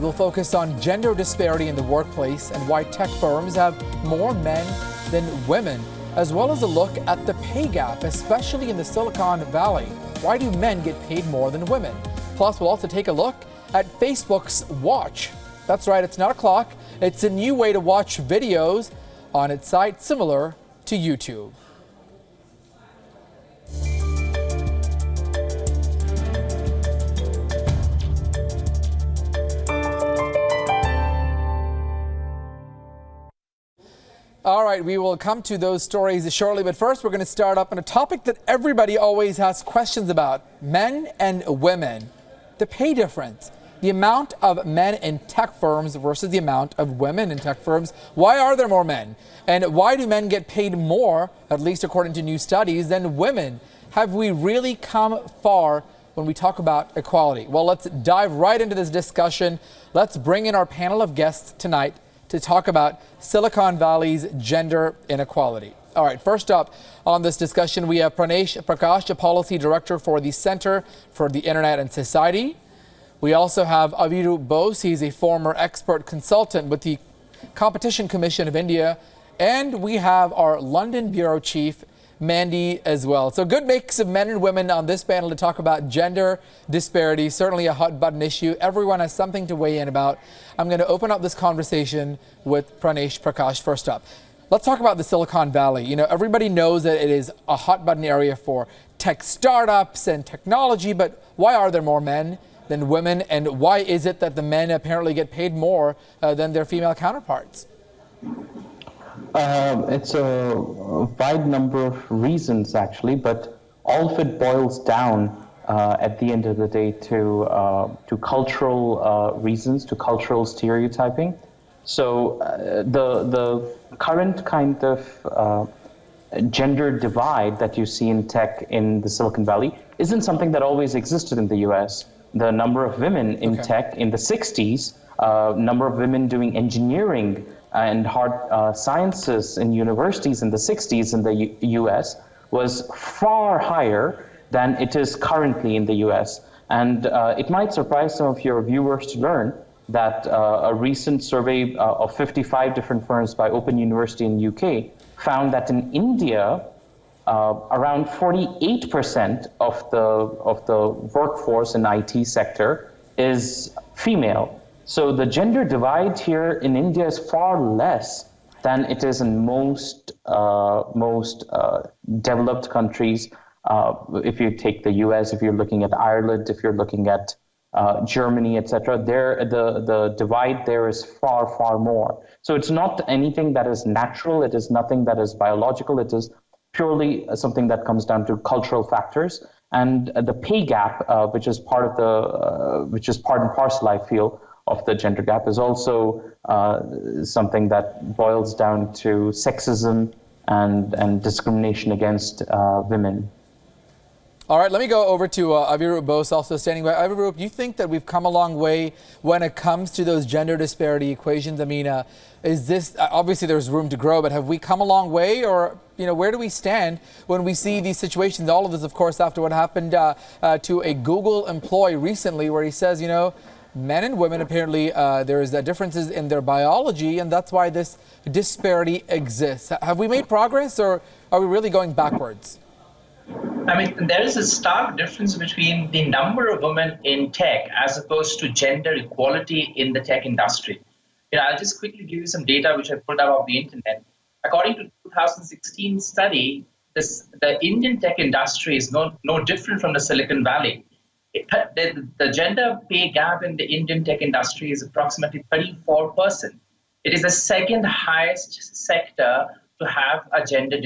we'll focus on gender disparity in the workplace and why tech firms have more men than women, as well as a look at the pay gap, especially in the Silicon Valley. Why do men get paid more than women? Plus, we'll also take a look at Facebook's Watch. That's right, it's not a clock. It's a new way to watch videos on its site, similar to YouTube. All right, we will come to those stories shortly, but first we're going to start up on a topic that everybody always has questions about: men and women. The pay difference, the amount of men in tech firms versus the amount of women in tech firms. Why are there more men? And why do men get paid more, at least according to new studies, than women? Have we really come far when we talk about equality? Well, let's dive right into this discussion. Let's bring in our panel of guests tonight to talk about Silicon Valley's gender inequality. All right, first up on this discussion, we have Pranesh Prakash, a policy director for the Center for the Internet and Society. We also have Aviru Bose. He's a former expert consultant with the Competition Commission of India. And we have our London bureau chief, Mandy, as well. So good mix of men and women on this panel to talk about gender disparity, certainly a hot button issue. Everyone has something to weigh in about. I'm going to open up this conversation with Pranesh Prakash first up. Let's talk about the Silicon Valley. You know, everybody knows that it is a hot button area for tech startups and technology, but why are there more men than women? And why is it that the men apparently get paid more than their female counterparts? It's a wide number of reasons, actually, but all of it boils down at the end of the day to cultural reasons, to cultural stereotyping. So the current kind of gender divide that you see in tech in the Silicon Valley isn't something that always existed in the US. The number of women in tech in the 60s, number of women doing engineering and hard sciences in universities in the 60s in the US was far higher than it is currently in the US. And it might surprise some of your viewers to learn that a recent survey of 55 different firms by Open University in UK found that in India, around 48% of the workforce in IT sector is female. So the gender divide here in India is far less than it is in most developed countries. If you take the US, if you're looking at Ireland, if you're looking at Germany, etc., there the divide there is far more. So it's not anything that is natural. It is nothing that is biological. It is purely something that comes down to cultural factors, and the pay gap, which is part and parcel, I feel, of the gender gap, is also something that boils down to sexism and discrimination against women. All right, let me go over to Aviru Bose, also standing by. Aviru, do you think that we've come a long way when it comes to those gender disparity equations? I mean, is this, obviously there's room to grow, but have we come a long way, or, you know, where do we stand when we see these situations? All of this, of course, after what happened to a Google employee recently, where he says, you know, men and women, apparently there is differences in their biology, and that's why this disparity exists. Have we made progress, or are we really going backwards? I mean, there is a stark difference between the number of women in tech as opposed to gender equality in the tech industry. You know, I'll just quickly give you some data which I pulled out of the internet. According to 2016 study, the Indian tech industry is no different from the Silicon Valley. The gender pay gap in the Indian tech industry is approximately 34%. It is the second highest sector to have a gender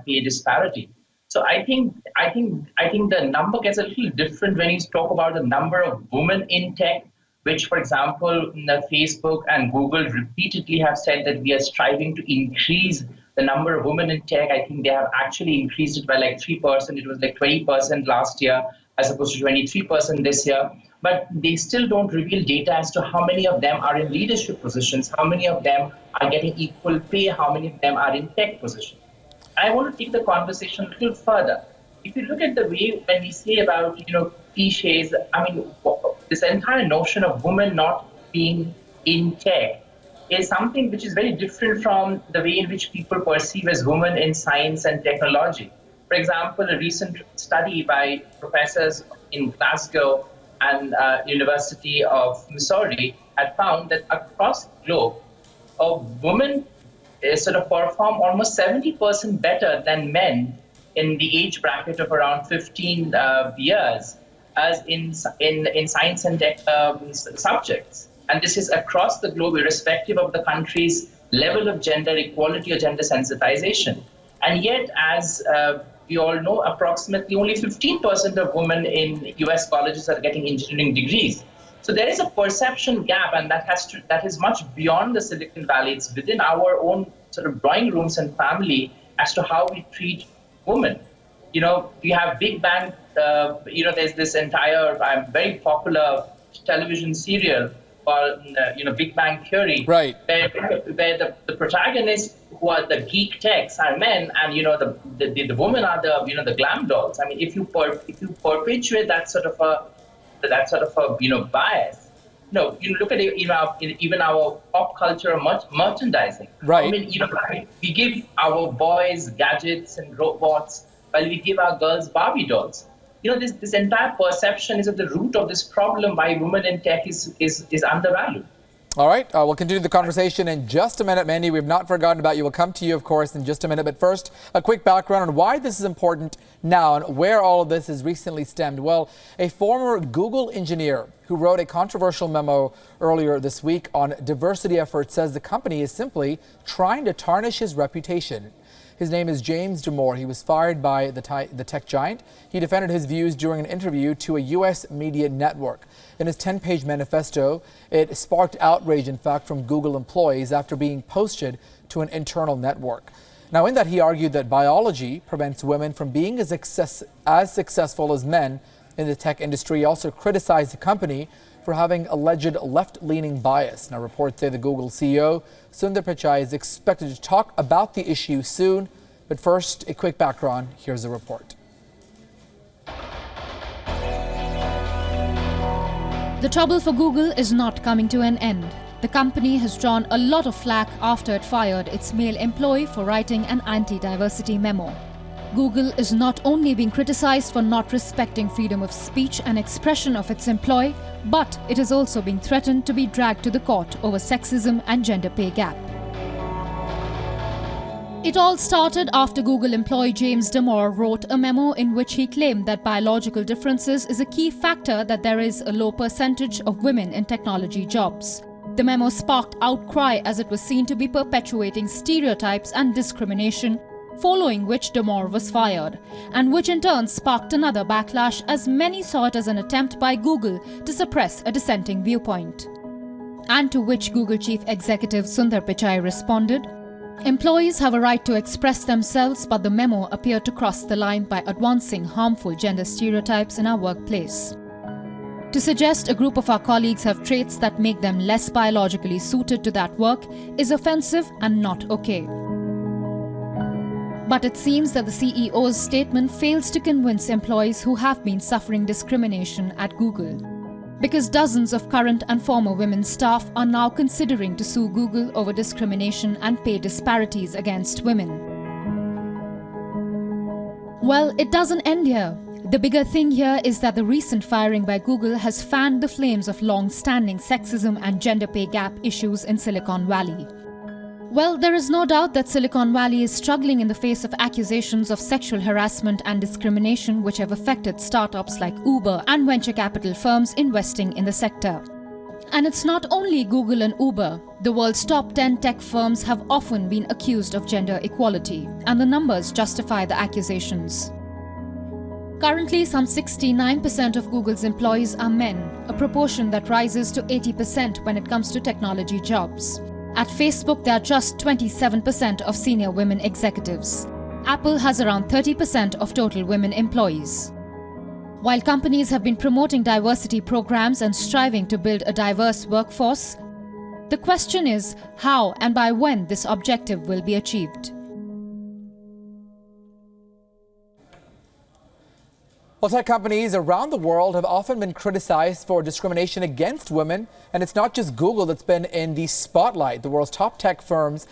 pay disparity. So I think the number gets a little different when you talk about the number of women in tech, which, for example, Facebook and Google repeatedly have said that we are striving to increase the number of women in tech. I think they have actually increased it by like 3%. It was like 20% last year, as opposed to 23% this year. But they still don't reveal data as to how many of them are in leadership positions, how many of them are getting equal pay, how many of them are in tech positions. I want to take the conversation a little further. If you look at the way when we say about, cliches, I mean, this entire notion of women not being in tech is something which is very different from the way in which people perceive as women in science and technology. For example, a recent study by professors in Glasgow and University of Missouri had found that across the globe, women sort of perform almost 70% better than men in the age bracket of around 15 years as in science and tech subjects. And this is across the globe, irrespective of the country's level of gender equality or gender sensitization. And yet, as we all know, approximately only 15% of women in US colleges are getting engineering degrees. So there is a perception gap, and that is much beyond the Silicon Valley. It's within our own sort of drawing rooms and family as to how we treat women. You know, we have Big Bang, there's this entire very popular television serial called, Big Bang Theory, Right. where the protagonists who are the geek techs are men, and the women are the glam dolls. I mean, if you perpetuate that sort of a bias. No, you look at it, even our pop culture merchandising. Right. I mean, we give our boys gadgets and robots, while we give our girls Barbie dolls. This entire perception is at the root of this problem why women in tech is undervalued. All right, we'll continue the conversation in just a minute. Mandy, we've not forgotten about you. We'll come to you, of course, in just a minute. But first, a quick background on why this is important now and where all of this has recently stemmed. Well, a former Google engineer who wrote a controversial memo earlier this week on diversity efforts says the company is simply trying to tarnish his reputation. His name is James Damore. He was fired by the tech giant. He defended his views during an interview to a U.S. media network. In his 10-page manifesto, it sparked outrage, in fact, from Google employees after being posted to an internal network. Now, in that, he argued that biology prevents women from being as successful as men in the tech industry. He also criticized the company for having alleged left-leaning bias. Now, reports say the Google CEO, Sundar Pichai, is expected to talk about the issue soon. But first, a quick background. Here's the report. The trouble for Google is not coming to an end. The company has drawn a lot of flack after it fired its male employee for writing an anti-diversity memo. Google is not only being criticized for not respecting freedom of speech and expression of its employee, but it is also being threatened to be dragged to the court over sexism and gender pay gap. It all started after Google employee James Damore wrote a memo in which he claimed that biological differences is a key factor that there is a low percentage of women in technology jobs. The memo sparked outcry as it was seen to be perpetuating stereotypes and discrimination, following which Damore was fired, and which in turn sparked another backlash as many saw it as an attempt by Google to suppress a dissenting viewpoint. And to which Google Chief Executive Sundar Pichai responded, "Employees have a right to express themselves, but the memo appeared to cross the line by advancing harmful gender stereotypes in our workplace. To suggest a group of our colleagues have traits that make them less biologically suited to that work is offensive and not okay." But it seems that the CEO's statement fails to convince employees who have been suffering discrimination at Google, because dozens of current and former women staff are now considering to sue Google over discrimination and pay disparities against women. Well, it doesn't end here. The bigger thing here is that the recent firing by Google has fanned the flames of long-standing sexism and gender pay gap issues in Silicon Valley. Well, there is no doubt that Silicon Valley is struggling in the face of accusations of sexual harassment and discrimination which have affected startups like Uber and venture capital firms investing in the sector. And it's not only Google and Uber. The world's top 10 tech firms have often been accused of gender equality, and the numbers justify the accusations. Currently, some 69% of Google's employees are men, a proportion that rises to 80% when it comes to technology jobs. At Facebook, there are just 27% of senior women executives. Apple has around 30% of total women employees. While companies have been promoting diversity programs and striving to build a diverse workforce, the question is how and by when this objective will be achieved. Well, tech companies around the world have often been criticized for discrimination against women. And it's not just Google that's been in the spotlight. The world's top 10 tech firms,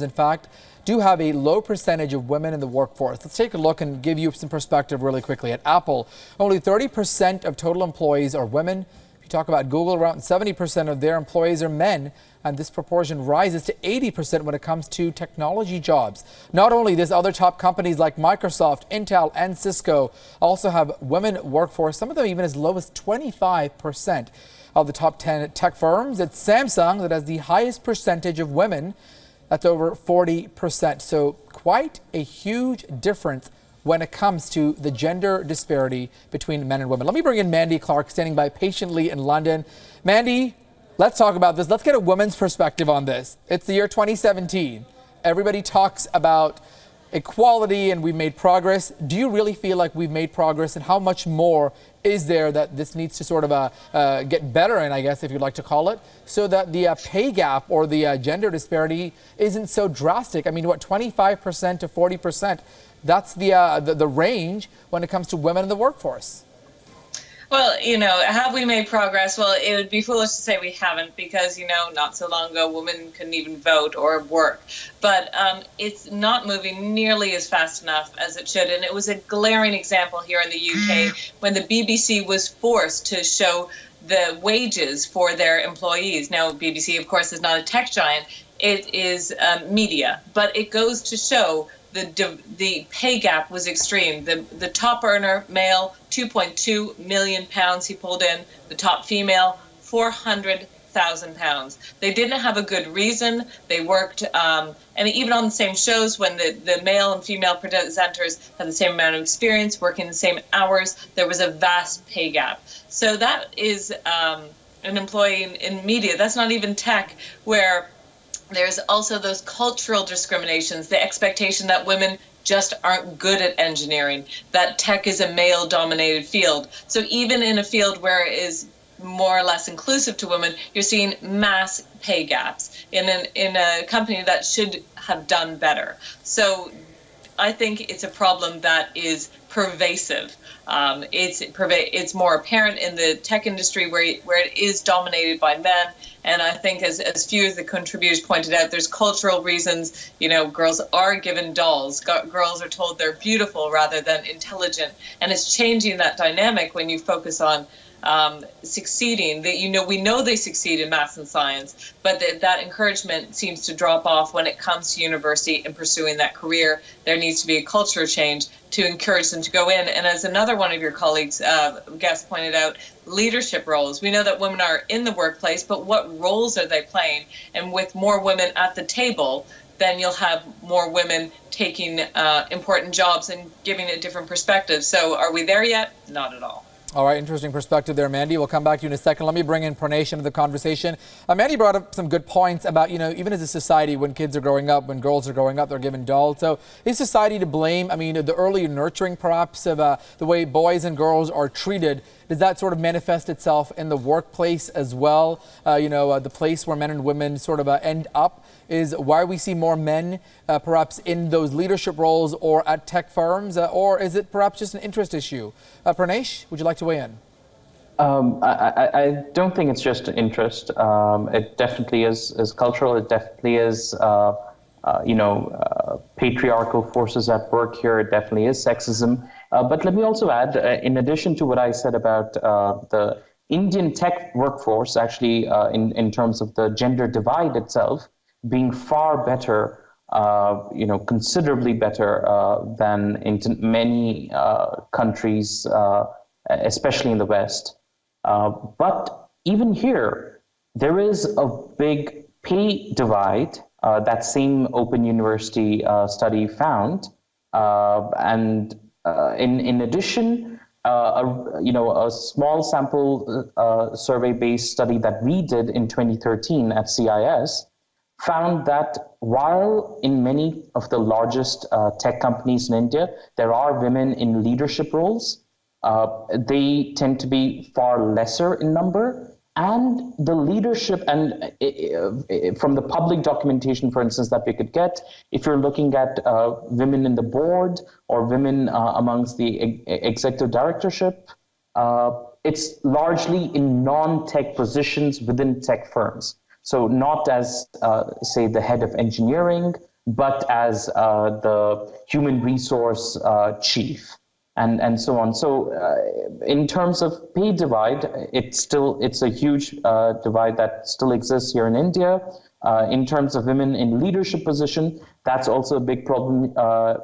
in fact, do have a low percentage of women in the workforce. Let's take a look and give you some perspective really quickly. At Apple, only 30% of total employees are women. If you talk about Google, around 70% of their employees are men. And this proportion rises to 80% when it comes to technology jobs. Not only does other top companies like Microsoft, Intel, and Cisco also have women workforce, some of them even as low as 25% of the top 10 tech firms. It's Samsung that has the highest percentage of women. That's over 40%. So quite a huge difference when it comes to the gender disparity between men and women. Let me bring in Mandy Clark, standing by patiently in London. Mandy, let's talk about this. Let's get a woman's perspective on this. It's the year 2017. Everybody talks about equality and we've made progress. Do you really feel like we've made progress, and how much more is there that this needs to sort of get better in, I guess, if you'd like to call it, so that the pay gap or the gender disparity isn't so drastic? I mean, what, 25% to 40%? That's the range when it comes to women in the workforce. Well, have we made progress? Well, it would be foolish to say we haven't, because, not so long ago, women couldn't even vote or work. But it's not moving nearly as fast enough as it should. And it was a glaring example here in the UK when the BBC was forced to show the wages for their employees. Now, BBC, of course, is not a tech giant. It is media. But it goes to show the pay gap was extreme. The top earner, male, £2.2 million he pulled in. The top female, £400,000. They didn't have a good reason. They worked, and even on the same shows, when the male and female presenters had the same amount of experience, working the same hours, there was a vast pay gap. So that is an employee in media. That's not even tech, where there's also those cultural discriminations, the expectation that women just aren't good at engineering, that tech is a male-dominated field. So even in a field where it is more or less inclusive to women, you're seeing mass pay gaps in a company that should have done better. So I think it's a problem that is pervasive. It's more apparent in the tech industry where it is dominated by men. And I think as few of the contributors pointed out, there's cultural reasons. Girls are given dolls. Girls are told they're beautiful rather than intelligent. And it's changing that dynamic when you focus on succeeding. We know they succeed in maths and science, but that encouragement seems to drop off when it comes to university and pursuing that career. There needs to be a culture change to encourage them to go in. And as another one of your colleagues, guest pointed out, leadership roles. We know that women are in the workplace, but what roles are they playing? And with more women at the table, then you'll have more women taking important jobs and giving a different perspective. So are we there yet? Not at all. All right, interesting perspective there, Mandy. We'll come back to you in a second. Let me bring in Pranesh into the conversation. Mandy brought up some good points about, even as a society, when kids are growing up, when girls are growing up, they're given dolls. So is society to blame? I mean, the early nurturing, perhaps, of the way boys and girls are treated, does that sort of manifest itself in the workplace as well? The place where men and women sort of end up is why we see more men perhaps in those leadership roles or at tech firms, or is it perhaps just an interest issue? Pranesh, would you like to weigh in? I don't think it's just an interest. It definitely is cultural. It definitely is, patriarchal forces at work here. It definitely is sexism. But let me also add, in addition to what I said about the Indian tech workforce, actually, in terms of the gender divide itself, being far better, considerably better than in many countries, especially in the West. But even here, there is a big pay divide. That same Open University study found, and in addition, a small sample survey-based study that we did in 2013 at CIS found that while in many of the largest tech companies in India, there are women in leadership roles, they tend to be far lesser in number and the leadership, and from the public documentation, for instance, that we could get, if you're looking at women in the board or women amongst the executive directorship, it's largely in non-tech positions within tech firms. So not as, say, the head of engineering, but as the human resource chief, and so on. So in terms of pay divide, it's a huge divide that still exists here in India. In terms of women in leadership position, that's also a big problem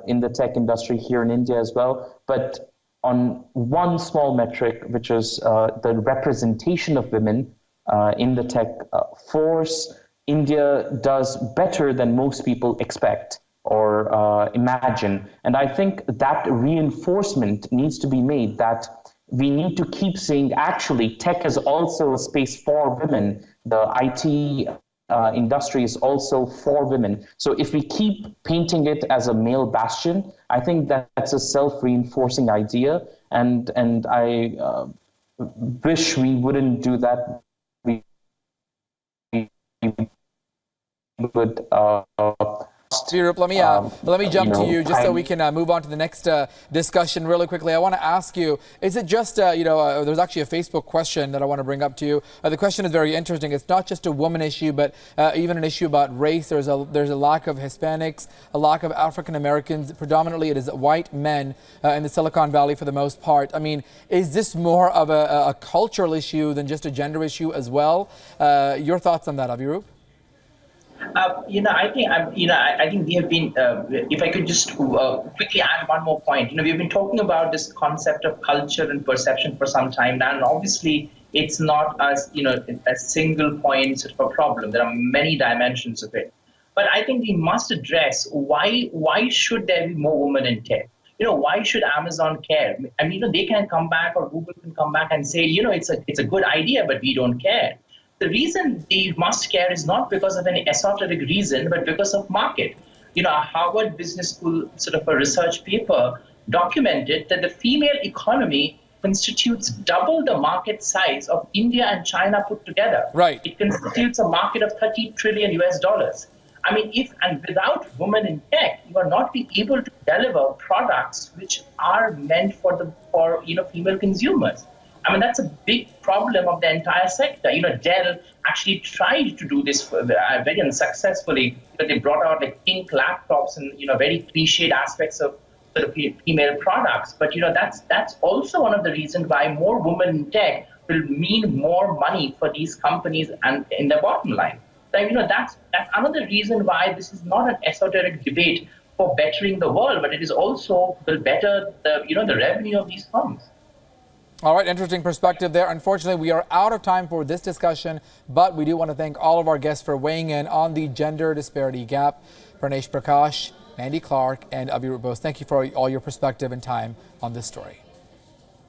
in the tech industry here in India as well. But on one small metric, which is the representation of women in the tech force, India does better than most people expect or imagine. And I think that reinforcement needs to be made, that we need to keep saying, actually, tech is also a space for women. The IT industry is also for women. So if we keep painting it as a male bastion, I think that's a self-reinforcing idea. And I wish we wouldn't do that. We would Virup, let me jump to you just so we can move on to the next discussion really quickly. I want to ask you, is it just, there's actually a Facebook question that I want to bring up to you. The question is very interesting. It's not just a woman issue, but even an issue about race. There's a lack of Hispanics, a lack of African Americans. Predominantly, it is white men in the Silicon Valley for the most part. I mean, is this more of a cultural issue than just a gender issue as well? Your thoughts on that, Avirup? I think we have been. If I could just quickly add one more point. We've been talking about this concept of culture and perception for some time now, and obviously it's not a single point sort of a problem. There are many dimensions of it. But I think we must address why should there be more women in tech? Why should Amazon care? I mean, they can come back, or Google can come back and say, it's a good idea, but we don't care. The reason they must care is not because of any esoteric reason, but because of market. A Harvard Business School sort of a research paper documented that the female economy constitutes double the market size of India and China put together. Right. It constitutes a market of $30 trillion US. I mean, without women in tech, you are not be able to deliver products which are meant for female consumers. I mean, that's a big problem of the entire sector. Dell actually tried to do this very unsuccessfully. They brought out like pink laptops and very cliched aspects of sort of female products. But that's also one of the reasons why more women in tech will mean more money for these companies and in their bottom line. So, that's another reason why this is not an esoteric debate for bettering the world, but it is also will better the revenue of these firms. All right, interesting perspective there. Unfortunately, we are out of time for this discussion, but we do want to thank all of our guests for weighing in on the gender disparity gap. Pranesh Prakash, Mandy Clark, and Avirup Bose, thank you for all your perspective and time on this story.